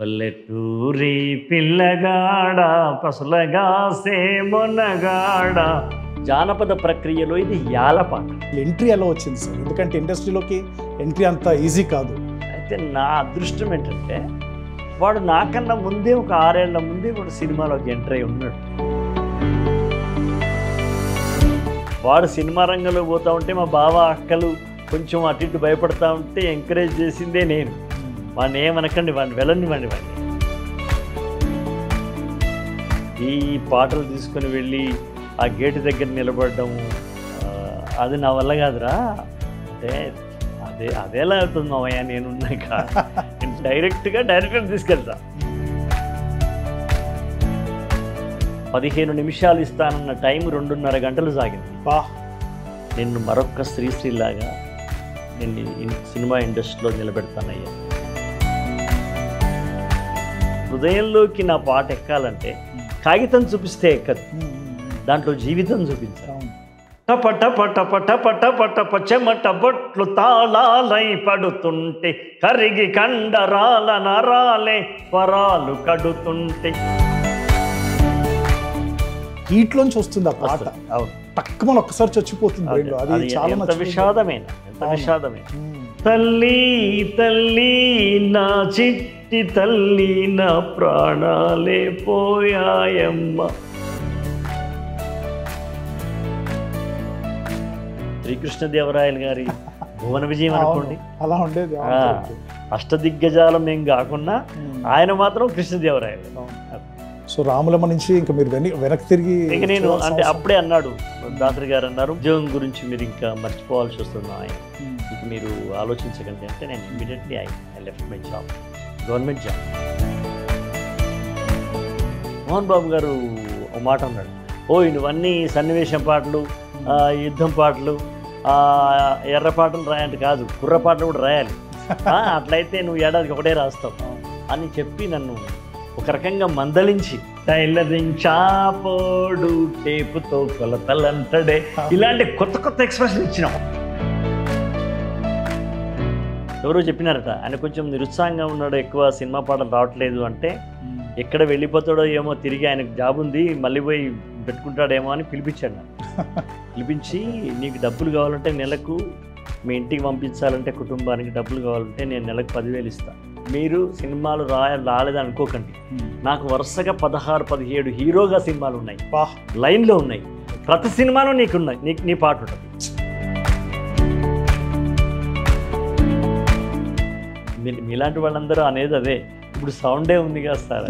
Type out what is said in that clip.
పల్లెటూరి పిల్లగాడ పసులగాసే మొనగాడ జానపద ప్రక్రియలో ఇది యాలపాట. ఎంట్రీ ఎలా వచ్చింది సార్? ఎందుకంటే ఇండస్ట్రీలోకి ఎంట్రీ అంత ఈజీ కాదు. అయితే నా అదృష్టం ఏంటంటే వాడు నాకన్నా ముందే ఒక 6 ఏళ్ల ముందే వాడు సినిమాలోకి ఎంటర్ అయి ఉన్నాడు. వాడు సినిమా రంగంలో పోతూ ఉంటే మా బావ అక్కలు కొంచెం అటు ఇటు భయపడతా ఉంటే ఎంకరేజ్ చేసిందే నేను. వాడిని ఏమనకండి, వాడిని వెళ్ళనివ్వండి. వాడిని ఈ పాటలు తీసుకొని వెళ్ళి ఆ గేటు దగ్గర నిలబడము అది నా వల్ల కాదురా. అంటే అదేలా అవుతుంది మావయ్య, నేనున్నాక నేను డైరెక్టర్ తీసుకెళ్తా. 15 నిమిషాలు ఇస్తానన్న టైం 2.5 గంటలు సాగింది. నిన్ను మరొక్క శ్రీశ్రీలాగా నిన్ను సినిమా ఇండస్ట్రీలో నిలబెడతానయ్యా. హృదయంలోకి నా పాట ఎక్కాలంటే కాగితం చూపిస్తే ఎక్కదు, దాంట్లో జీవితం చూపించాలి. టప టప టప టప టప టప చెమట బొట్లు తాళాలై పడుతుంటే కరిగి కండరాల నరాలే స్వరాలు కడుతుంటే. హీట్లోంచి వస్తుంది ఆ పాట. అవును, తక్కువ ఒక్కసారి చచ్చిపోతుంది. అది చాలా విషాదమైన తల్లి తల్లి నా చిట్టి తల్లి నా ప్రాణాలే పోయాయమ్మ. శ్రీకృష్ణదేవరాయలు గారి భువన విజయం అనుకోండి, అలా ఉండేది. అష్టదిగ్గజాలం ఏం కాకుండా ఆయన మాత్రం కృష్ణదేవరాయలు. సో రాములమ్మ నుంచి ఇంకా మీరు వెనక్కి తిరిగి ఇంకా నేను అంటే అప్పుడే అన్నాడు దాసరి గారు, అన్నారు ఉద్యోగం గురించి మీరు ఇంకా మర్చిపోవాల్సి వస్తుంది ఆయన, ఇంక మీరు ఆలోచించకండి అంటే నేను immediately I left my job, government job. Mohan Babu గారు ఒక మాట అన్నాడు, నువ్వన్నీ సన్నివేశం పాటలు, యుద్ధం పాటలు, ఎర్ర పాటలు రాయంటే కాదు, కుర్ర పాటలు కూడా రాయాలి, అట్లయితే నువ్వు ఏడాదికి ఒకటే రాస్తావు అని చెప్పి నన్ను ఒక రకంగా మందలించి టైలరింగ్ షాపోడు టేపుతో కొలతలంటడే ఇలాంటి కొత్త ఎక్స్ప్రెషన్ ఇచ్చినాం. ఎవరో చెప్పినారట ఆయన కొంచెం నిరుత్సాహంగా ఉన్నాడు, ఎక్కువ సినిమా పాటలు రావట్లేదు అంటే ఎక్కడ వెళ్ళిపోతాడో ఏమో, తిరిగి ఆయనకు జాబ్ ఉంది మళ్ళీ పోయి పెట్టుకుంటాడేమో అని పిలిపించాడు. పిలిపించి నీకు డబ్బులు కావాలంటే నెలకు మీ ఇంటికి పంపించాలంటే కుటుంబానికి డబ్బులు కావాలంటే నేను నెలకు 10,000 ఇస్తాను, మీరు సినిమాలు రాలేదనుకోకండి, నాకు వరుసగా 16-17 హీరోగా సినిమాలు ఉన్నాయి, లైన్లో ఉన్నాయి, ప్రతి సినిమాలో నీకున్నాయి, నీ పాట ఉంటుంది. మీలాంటి వాళ్ళందరూ అనేది అదే, ఇప్పుడు సౌండే ఉంది కదా సార్.